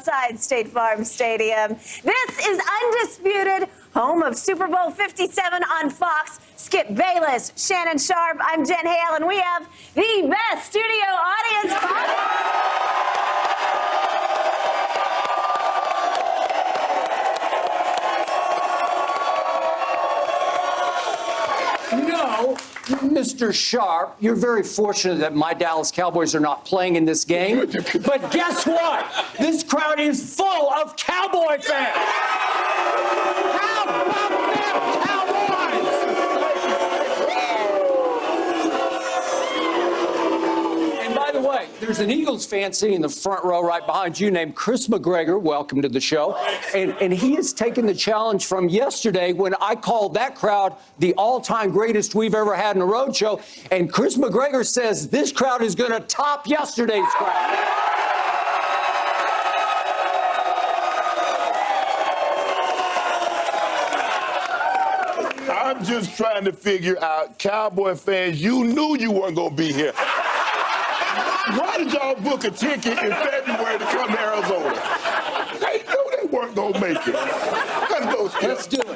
outside State Farm Stadium. This is Undisputed, home of Super Bowl 57 on Fox. Skip Bayless, Shannon Sharp, I'm Jen Hale, and we have the best studio audience. No, Mr. Sharp, you're very fortunate that my Dallas Cowboys are not playing in this game. But guess what? This crowd is full of Cowboy fans. How about them Cowboys? And by the way, there's an Eagles fan sitting in the front row right behind you named Chris McGregor. Welcome to the show. And he has taken the challenge from yesterday when I called that crowd the all-time greatest we've ever had in a road show. And Chris McGregor says this crowd is going to top yesterday's crowd. I'm just trying to figure out, Cowboy fans, you knew you weren't going to be here. Why did y'all book a ticket in February to come to Arizona? They knew they weren't going to make it. Let's go, Skip. Let's do it.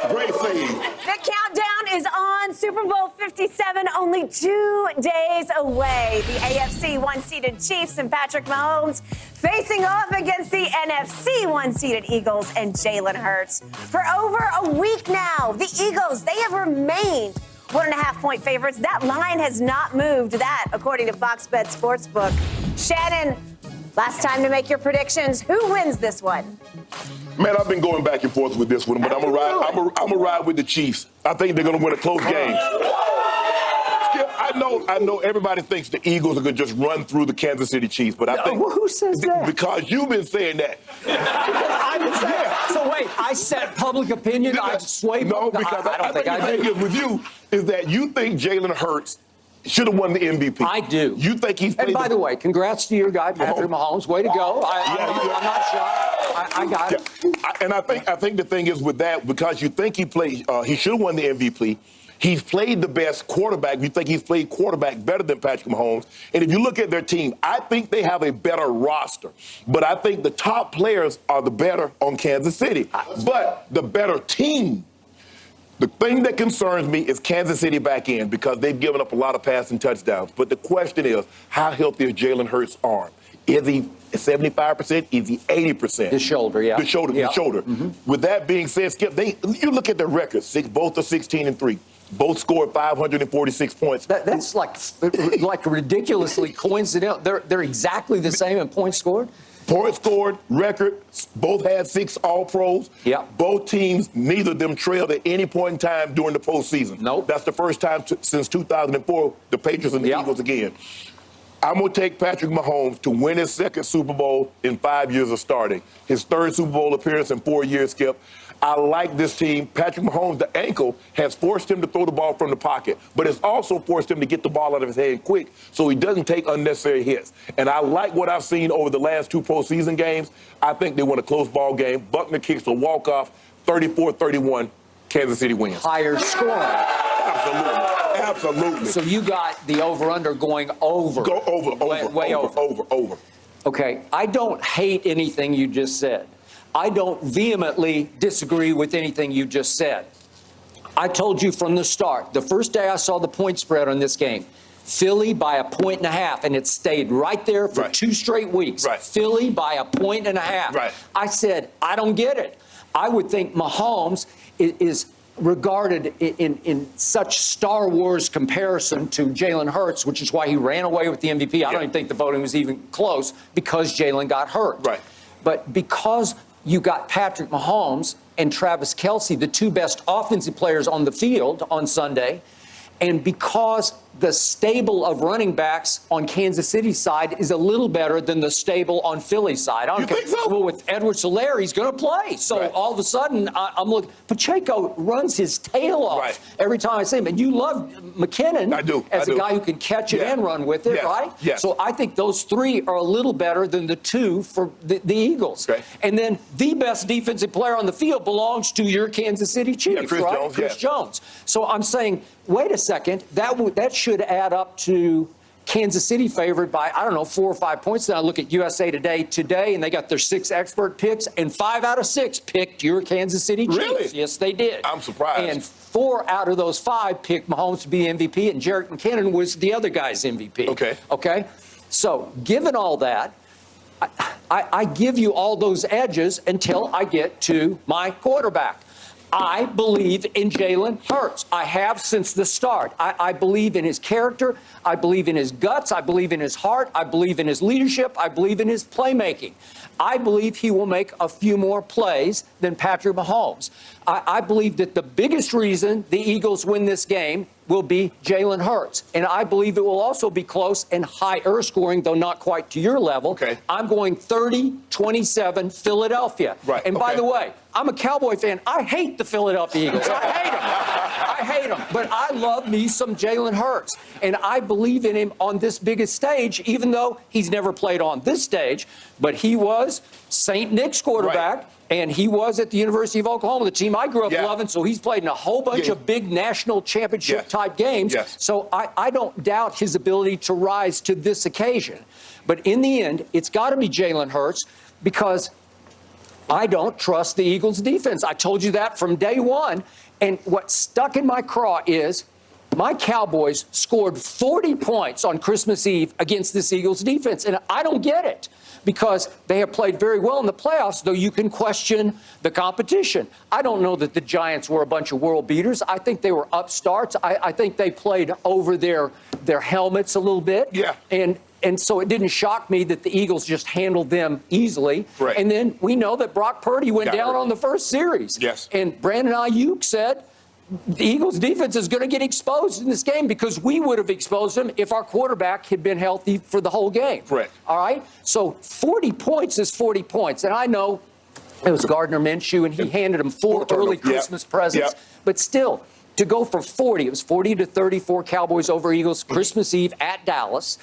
Great save. The countdown is on. Super Bowl 57, only 2 days away. The AFC one-seeded Chiefs and Patrick Mahomes facing off against the NFC one-seeded Eagles and Jalen Hurts. For over a week now, the Eagles, they have remained 1.5-point favorites. That line has not moved. That, according to Fox Bet Sportsbook. Shannon, last time to make your predictions. Who wins this one? Man, I've been going back and forth with this one, but I'm gonna ride with the Chiefs. I think they're gonna win a close game. Skip, I know everybody thinks the Eagles are gonna just run through the Kansas City Chiefs, but I think who says that? Because you've been saying that. So wait, I set public opinion. I sway. No, because I don't think I the do. thing is with you is that you think Jalen Hurts should have won the MVP. I do. You think he's played? And by the way, congrats to your guy, Patrick Mahomes. Way to go. I'm not shocked. I got it. And I think the thing is with that, because you think he should have won the MVP. He's played the best quarterback. You think he's played quarterback better than Patrick Mahomes. And if you look at their team, I think they have a better roster. But I think the top players are the better on Kansas City. But the better team. The thing that concerns me is Kansas City back in, because they've given up a lot of passing touchdowns. But the question is, how healthy is Jalen Hurts' arm? Is he 75%? Is he 80%? The shoulder, yeah. The shoulder. Mm-hmm. With that being said, Skip, you look at their records. Both are 16-3. Both scored 546 points. That's like ridiculously coincidental. They're exactly the same in points scored. Points scored, record, both had 6 All-Pros. Yeah. Both teams, neither of them trailed at any point in time during the postseason. Nope. That's the first time since 2004, the Patriots and the Eagles again. I'm going to take Patrick Mahomes to win his second Super Bowl in 5 years of starting. His third Super Bowl appearance in 4 years, Skip. I like this team. Patrick Mahomes, the ankle, has forced him to throw the ball from the pocket, but it's also forced him to get the ball out of his hand quick so he doesn't take unnecessary hits. And I like what I've seen over the last 2 postseason games. I think they win a close ball game. Buckner kicks a walk-off, 34-31. Kansas City wins. Higher scoring. Absolutely. So you got the over-under going over. Go over, way over. Okay, I don't hate anything you just said. I don't vehemently disagree with anything you just said. I told you from the start, the first day I saw the point spread on this game, Philly by 1.5 points, and it stayed right there for 2 straight weeks. Right. Philly by 1.5 points. Right. I said, I don't get it. I would think Mahomes is regarded in such Star Wars comparison to Jalen Hurts, which is why he ran away with the MVP. I don't even think the voting was even close because Jalen got hurt. Right. But because you got Patrick Mahomes and Travis Kelce, the 2 best offensive players on the field on Sunday, and because the stable of running backs on Kansas City's side is a little better than the stable on Philly's side. You think so? Well, with Edwards-Helaire, he's going to play. So all of a sudden, I'm looking. Pacheco runs his tail off every time I see him. And you love McKinnon as a guy who can catch it and run with it, right? Yes. So I think those 3 are a little better than the 2 for the Eagles. Okay. And then the best defensive player on the field belongs to your Kansas City Chiefs, Chris Jones, Chris Jones. So I'm saying, wait a second, that should add up to Kansas City favored by, I don't know, 4 or 5 points. Then I look at USA Today, and they got their 6 expert picks, and 5 out of 6 picked your Kansas City Chiefs. Really? Yes, they did. I'm surprised. And 4 out of those 5 picked Mahomes to be MVP, and Jarrett McKinnon was the other guy's MVP. Okay? So, given all that, I give you all those edges until I get to my quarterback. I believe in Jalen Hurts. I have since the start. I believe in his character. I believe in his guts. I believe in his heart. I believe in his leadership. I believe in his playmaking. I believe he will make a few more plays than Patrick Mahomes. I believe that the biggest reason the Eagles win this game will be Jalen Hurts. And I believe it will also be close and higher scoring, though not quite to your level. Okay. I'm going 30-27 Philadelphia. Right. And by the way, I'm a Cowboy fan. I hate the Philadelphia Eagles. I hate them. I hate them. But I love me some Jalen Hurts. And I believe in him on this biggest stage, even though he's never played on this stage. But he was St. Nick's quarterback. Right. And he was at the University of Oklahoma, the team I grew up loving. So he's played in a whole bunch of big national championship type games. So I don't doubt his ability to rise to this occasion. But in the end, it's got to be Jalen Hurts because I don't trust the Eagles defense. I told you that from day one. And what stuck in my craw is my Cowboys scored 40 points on Christmas Eve against this Eagles defense. And I don't get it because they have played very well in the playoffs, though you can question the competition. I don't know that the Giants were a bunch of world beaters. I think they were upstarts. I think they played over their helmets a little bit. And so it didn't shock me that the Eagles just handled them easily. Right. And then we know that Brock Purdy went down on the first series. And Brandon Ayuk said, the Eagles defense is going to get exposed in this game because we would have exposed them if our quarterback had been healthy for the whole game. All right? So 40 points is 40 points. And I know it was Gardner Minshew, and he handed them 4 early Christmas presents. But still, to go for 40, it was 40-34 Cowboys over Eagles, Christmas Eve at Dallas.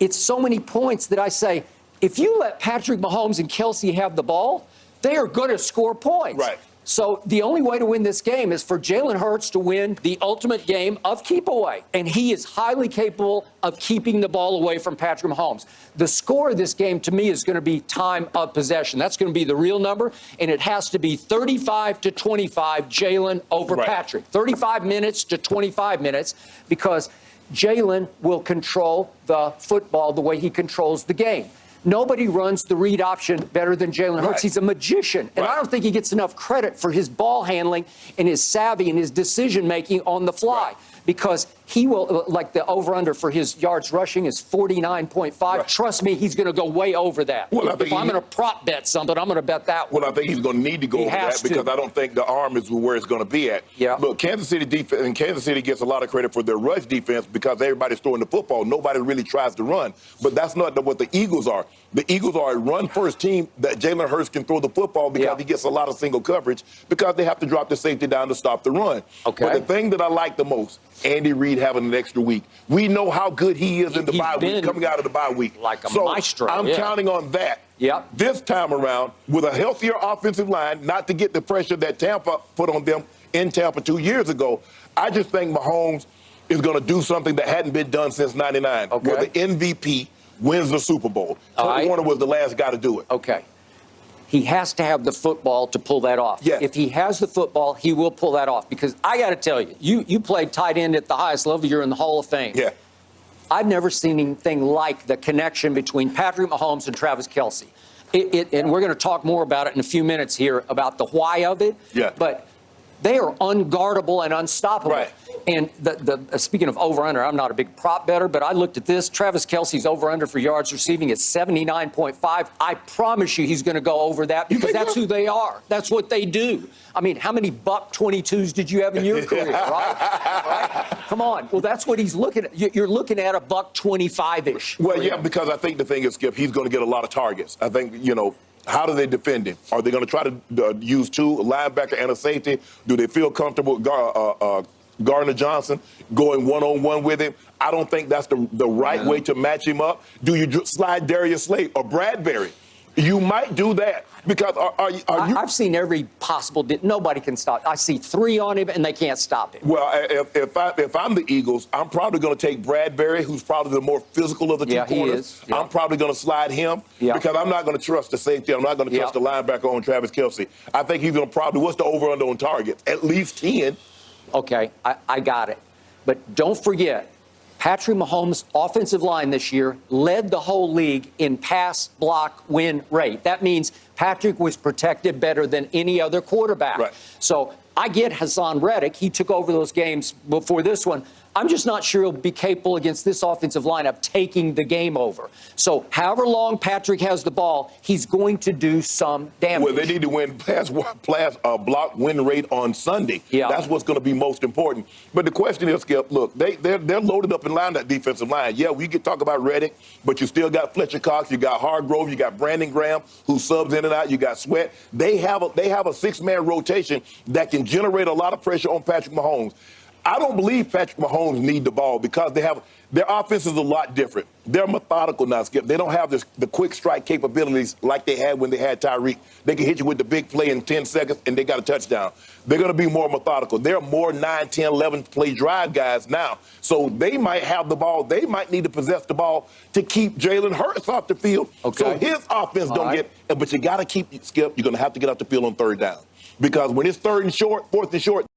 It's so many points that I say, if you let Patrick Mahomes and Kelsey have the ball, they are going to score points. So the only way to win this game is for Jalen Hurts to win the ultimate game of keep away. And he is highly capable of keeping the ball away from Patrick Mahomes. The score of this game, to me, is going to be time of possession. That's going to be the real number. And it has to be 35-25 Jalen over Patrick. 35 minutes to 25 minutes because Jalen will control the football the way he controls the game. Nobody runs the read option better than Jalen Hurts. He's a magician. And I don't think he gets enough credit for his ball handling and his savvy and his decision-making on the fly. Because he will, like the over-under for his yards rushing is 49.5. Trust me, he's going to go way over that. If I'm going to prop bet something, I'm going to bet that one. Well, I think he's going to need to go over that because I don't think the arm is where it's going to be at. Look, Kansas City defense, and Kansas City gets a lot of credit for their rush defense because everybody's throwing the football. Nobody really tries to run. But that's not what the Eagles are. The Eagles are a run-first team that Jalen Hurts can throw the football because he gets a lot of single coverage because they have to drop the safety down to stop the run. But the thing that I like the most, Andy Reid having an extra week. We know how good he is in the bye week, coming out of the bye week. Like a maestro. I'm counting on that. This time around, with a healthier offensive line, not to get the pressure that Tampa put on them in Tampa 2 years ago, I just think Mahomes is going to do something that hadn't been done since '99, where the MVP wins the Super Bowl. Tony Warner was the last guy to do it. He has to have the football to pull that off. If he has the football, he will pull that off. Because I got to tell you, you played tight end at the highest level. You're in the Hall of Fame. I've never seen anything like the connection between Patrick Mahomes and Travis Kelce. And we're going to talk more about it in a few minutes here about the why of it. But they are unguardable and unstoppable. And speaking of over-under, I'm not a big prop bettor, but I looked at this. Travis Kelce's over-under for yards receiving is 79.5. I promise you he's going to go over that because that's who they are. That's what they do. I mean, how many buck 22s did you have in your career, right? Come on. Well, that's what he's looking at. You're looking at a buck 25-ish. Well, because I think the thing is, Skip, he's going to get a lot of targets. I think, how do they defend him? Are they going to try to use 2, a linebacker and a safety? Do they feel comfortable with Gardner Johnson going one-on-one with him? I don't think that's the right way to match him up. Do you slide Darius Slay or Bradbury? You might do that because are you? I've seen every possible. Nobody can stop. I see 3 on him, and they can't stop him. Well, if I'm the Eagles, I'm probably going to take Bradbury, who's probably the more physical of the two corners. He is. Yeah. I'm probably going to slide him because I'm not going to trust the safety. I'm not going to trust the linebacker on Travis Kelce. I think he's going to probably, what's the over-under on targets? At least 10. Okay, I got it. But don't forget, Patrick Mahomes' offensive line this year led the whole league in pass block win rate. That means Patrick was protected better than any other quarterback. Right. So I get Hassan Reddick. He took over those games before this one. I'm just not sure he'll be capable against this offensive line of taking the game over. So however long Patrick has the ball, he's going to do some damage. Well, they need to win pass block win rate on Sunday. Yeah. That's what's going to be most important. But the question is, Skip, look, they're loaded up and line, that defensive line. Yeah, we could talk about Reddick, but you still got Fletcher Cox, you got Hargrove, you got Brandon Graham, who subs in and out, you got Sweat. They have a 6-man rotation that can generate a lot of pressure on Patrick Mahomes. I don't believe Patrick Mahomes need the ball because their offense is a lot different. They're methodical now, Skip. They don't have the quick strike capabilities like they had when they had Tyreek. They can hit you with the big play in 10 seconds, and they got a touchdown. They're going to be more methodical. They're more 9, 10, 11-play drive guys now. So they might have the ball. They might need to possess the ball to keep Jalen Hurts off the field. Okay. So his offense don't get – but you got to keep – Skip, you're going to have to get off the field on 3rd down. Because when it's 3rd and short, 4th and short,